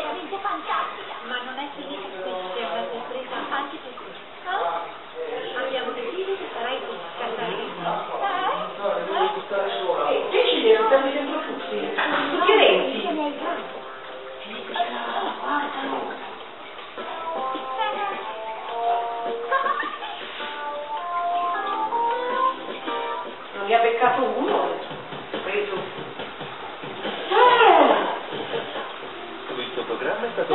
veramente fantastica. Ma non è finita qui, c'è una sorpresa anche per te. Abbiamo deciso che sarai tu, Catarina. Decidi, non stai dentro tutti. Tutti lenti. Non ne ha beccato uno. Preso. Il fotogramma è stato